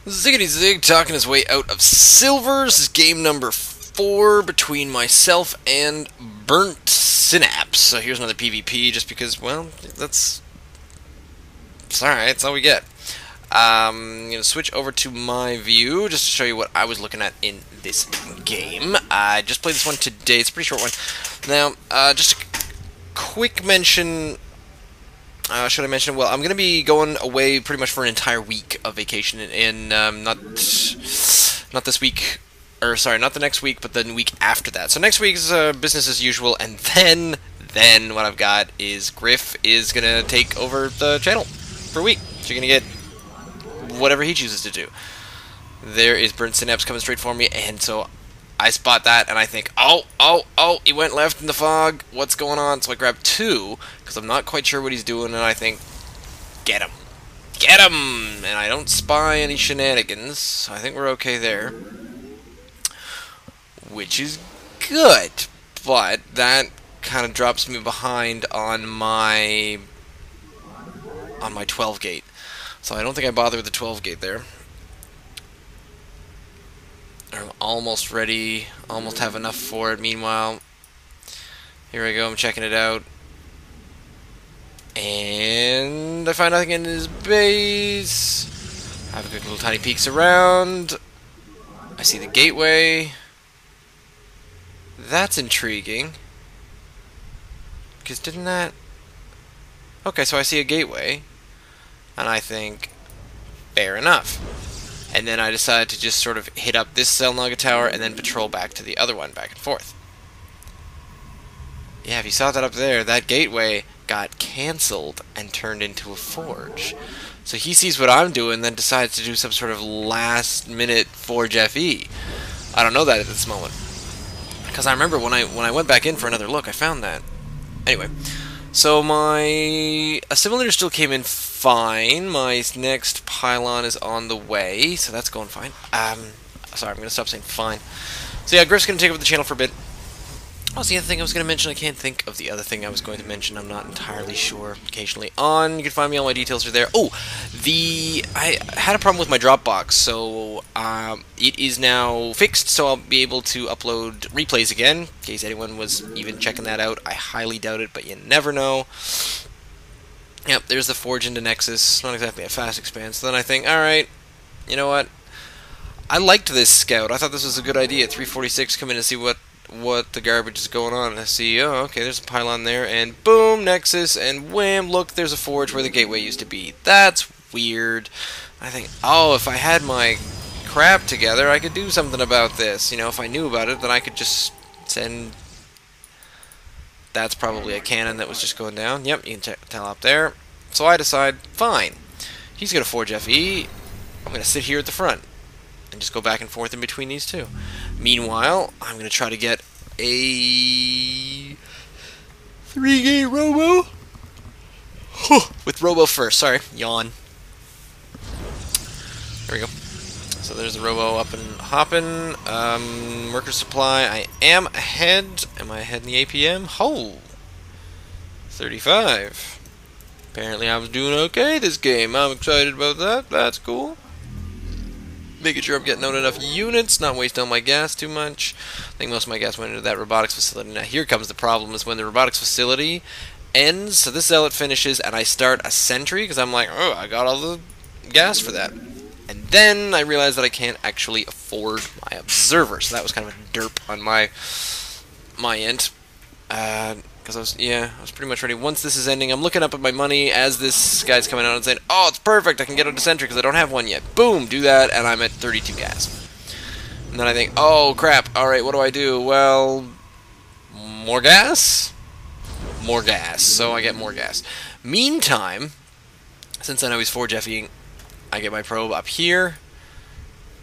Ziggity Zig talking his way out of silvers. This is game number 4 between myself and BurntSynapse. So here's another PvP just because, well, it's alright, that's all we get. I'm going to switch over to my view just to show you what I was looking at in this game. I just played this one today. It's a pretty short one. Now, just a quick mention. Should I mention? Well, I'm going to be going away pretty much for an entire week of vacation in not this week, or sorry, not the next week, but the week after that. So next week is business as usual, and then what I've got is Griff is going to take over the channel for a week. So you're going to get whatever he chooses to do. There is BurntSynapse coming straight for me, and so I spot that, and I think, oh, he went left in the fog. What's going on? So I grab 2, because I'm not quite sure what he's doing, and I think, get him. Get him! And I don't spy any shenanigans, so I think we're okay there. Which is good, but that kind of drops me behind on my 12 gate. So I don't think I bother with the 12 gate there. I'm almost ready, almost have enough for it. Meanwhile, here I go, I'm checking it out. And I find nothing in his base. I have a good little tiny peeks around. I see the gateway. That's intriguing. Because didn't that... Okay, so I see a gateway. And I think, fair enough. And then I decide to just sort of hit up this cell nugget tower and then patrol back to the other one, back and forth. Yeah, if you saw that up there, that gateway got cancelled and turned into a forge. So he sees what I'm doing, then decides to do some sort of last-minute Forge FE. I don't know that at this moment. Because I remember when I went back in for another look, I found that. Anyway, so my assimilator still came in fine. My next pylon is on the way, so that's going fine. Sorry, I'm going to stop saying fine. So yeah, Griff's going to take over the channel for a bit. What was the other thing I was going to mention? I can't think of the other thing I was going to mention. I'm not entirely sure. Occasionally on. You can find me, all my details are there. Oh, I had a problem with my Dropbox, so it is now fixed, so I'll be able to upload replays again, in case anyone was even checking that out. I highly doubt it, but you never know. Yep, there's the Forge into Nexus. Not exactly a fast expanse. So then I think, alright, you know what? I liked this scout. I thought this was a good idea. 346, come in and see what the garbage is going on. And I see, oh, okay, there's a pylon there, and boom, Nexus, and wham, look, there's a forge where the gateway used to be. That's weird. I think, oh, if I had my crap together, I could do something about this. You know, if I knew about it, then I could just send... That's probably a cannon that was just going down. Yep, you can tell up there. So I decide, fine. He's going to Forge FE. I'm going to sit here at the front and just go back and forth in between these two. Meanwhile, I'm going to try to get a 3-gate robo. With robo first. Sorry, yawn. There we go. So there's the robo up and hopping. Worker supply. I am ahead. Am I ahead in the APM? Oh, 35. Apparently I was doing okay this game. I'm excited about that. That's cool. Making sure I'm getting out enough units, not wasting all my gas too much. I think most of my gas went into that robotics facility. Now here comes the problem, is when the robotics facility ends, so this zealot finishes, and I start a sentry, because I'm like, oh, I got all the gas for that. And then I realize that I can't actually afford my observer, so that was kind of a derp on my end. Because I was pretty much ready. Once this is ending, I'm looking up at my money as this guy's coming out and saying, oh, it's perfect, I can get a sentry because I don't have one yet. Boom, do that, and I'm at 32 gas. And then I think, oh, crap, alright, what do I do? Well, more gas? More gas, so I get more gas. Meantime, since I know he's Forge FEing, I get my probe up here,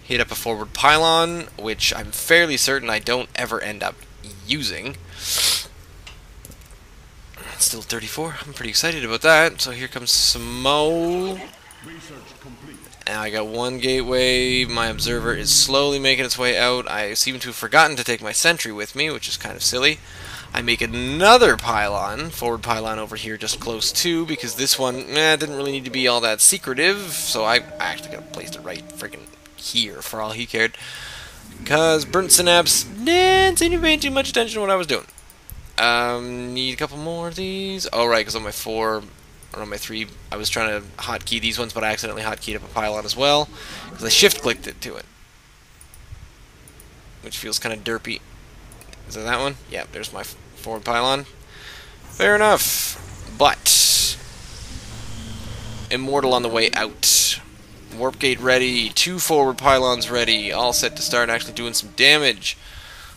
hit up a forward pylon, which I'm fairly certain I don't ever end up using. Still 34. I'm pretty excited about that. So here comes some more. And I got one gateway. My observer is slowly making its way out. I seem to have forgotten to take my sentry with me, which is kind of silly. I make another pylon, forward pylon over here just close to, because this one didn't really need to be all that secretive, so I actually could have placed it right freaking here for all he cared. Because BurntSynapse didn't seem to pay too much attention to what I was doing. Need a couple more of these. Oh, right, because on my 4, or on my 3, I was trying to hotkey these ones, but I accidentally hotkeyed up a pylon as well, because I shift-clicked it to it. Which feels kind of derpy. Is it that one? Yeah, there's my forward pylon. Fair enough. But Immortal on the way out. Warp gate ready. 2 forward pylons ready. All set to start actually doing some damage.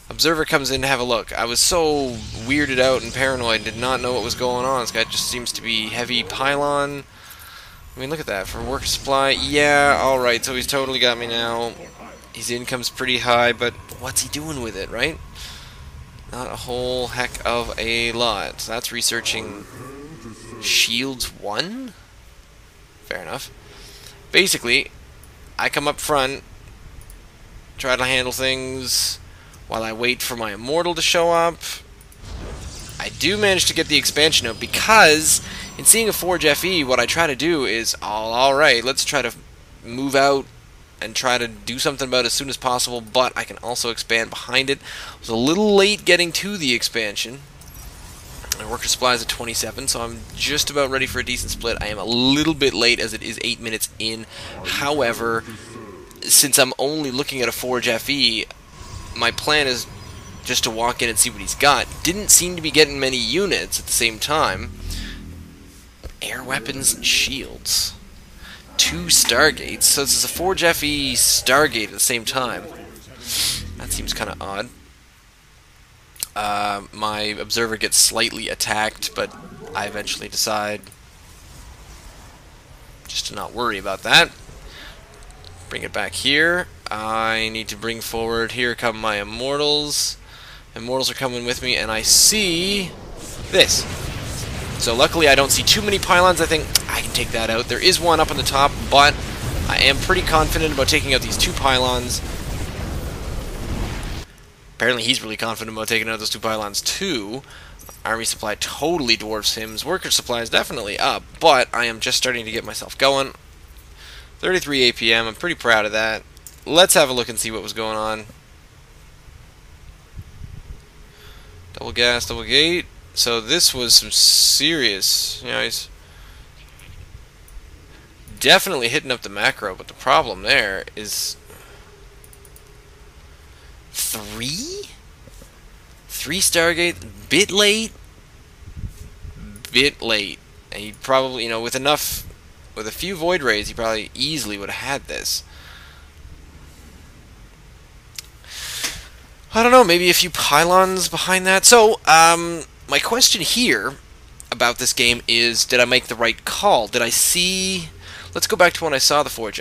Observer comes in to have a look. I was so weirded out and paranoid, did not know what was going on. This guy just seems to be heavy pylon. I mean, look at that. For work supply, yeah, alright, so he's totally got me now. His income's pretty high, but what's he doing with it, right? Not a whole heck of a lot. So that's researching Shields 1? Fair enough. Basically, I come up front, try to handle things while I wait for my Immortal to show up. I do manage to get the expansion out because in seeing a Forge FE, what I try to do is, alright, let's try to move out and try to do something about it as soon as possible, but I can also expand behind it. I was a little late getting to the expansion. My worker supply is at 27, so I'm just about ready for a decent split. I am a little bit late as it is 8 minutes in. However, since I'm only looking at a Forge FE, my plan is just to walk in and see what he's got. Didn't seem to be getting many units at the same time. Air weapons and shields. 2 Stargates, so this is a Forge FE Stargate at the same time. That seems kind of odd. My Observer gets slightly attacked, but I eventually decide just to not worry about that. Bring it back here. I need to bring forward, here come my Immortals. Immortals are coming with me, and I see this. So luckily I don't see too many pylons. I think I can take that out. There is one up on the top, but I am pretty confident about taking out these 2 pylons. Apparently he's really confident about taking out those 2 pylons too. Army supply totally dwarfs him. His worker supply is definitely up, but I am just starting to get myself going. 33 APM, I'm pretty proud of that. Let's have a look and see what was going on. Double gas, double gate. So this was some serious, you know, he's definitely hitting up the macro, but the problem there is 3 Stargate, bit late, and he probably, you know, with a few Void Rays, he probably easily would have had this. I don't know, maybe a few pylons behind that. So, my question here about this game is, did I make the right call? Did I see... Let's go back to when I saw the Forge.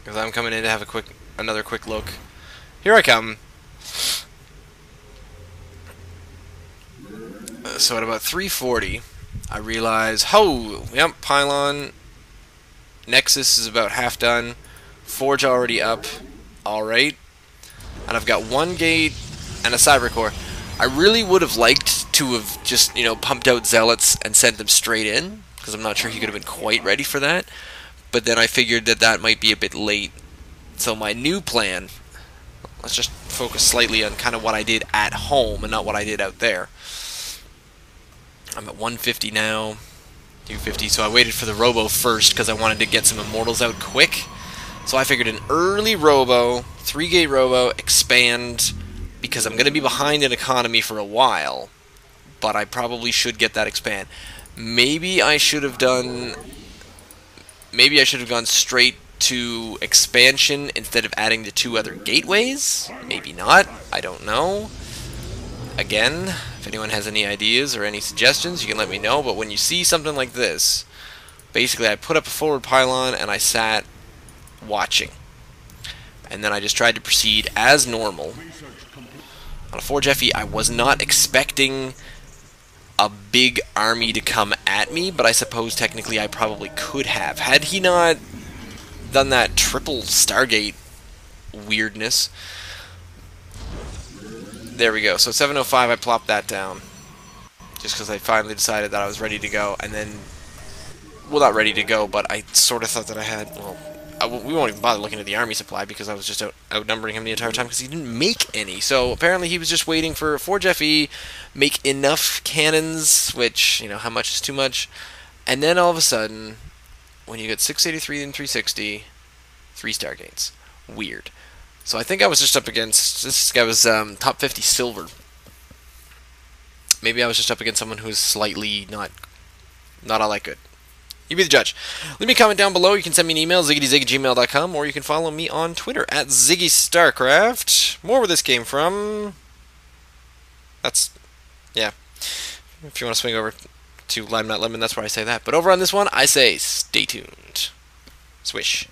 Because I'm coming in to have another quick look. Here I come. So at about 3:40, I realize, yep, pylon, Nexus is about half done, Forge already up, alright, and I've got 1 gate and a Cyber Core. I really would have liked to have just, you know, pumped out Zealots and sent them straight in, because I'm not sure he could have been quite ready for that, but then I figured that that might be a bit late. So my new plan, let's just focus slightly on kind of what I did at home and not what I did out there. I'm at 150 now, 250, so I waited for the Robo first because I wanted to get some Immortals out quick. So I figured an early Robo, 3-gate Robo, expand, because I'm going to be behind in economy for a while, but I probably should get that expand. Maybe I should have gone straight to expansion instead of adding the 2 other gateways. Maybe not, I don't know. Again, if anyone has any ideas or any suggestions, you can let me know, but when you see something like this, basically I put up a forward pylon and I sat watching. And then I just tried to proceed as normal. On a Forge FE, I was not expecting a big army to come at me, but I suppose technically I probably could have. Had he not done that triple Stargate weirdness. There we go. So 705, I plopped that down. Just because I finally decided that I was ready to go. And then, well, not ready to go, but I sort of thought that I had, well, we won't even bother looking at the army supply because I was just outnumbering him the entire time because he didn't make any. So apparently he was just waiting for Forge FE, make enough cannons, which, you know, how much is too much. And then all of a sudden, when you get 683 and 360, 3 Stargates. Weird. So I think I was just up against, this guy was top 50 silver. Maybe I was just up against someone who's slightly not all that good. You be the judge. Leave me a comment down below. You can send me an email, ziggyzig@gmail.com, or you can follow me on Twitter at ZiggyStarcraft. More where this came from. That's, yeah. If you want to swing over to Lime Not Lemon, that's where I say that. But over on this one, I say stay tuned. Swish.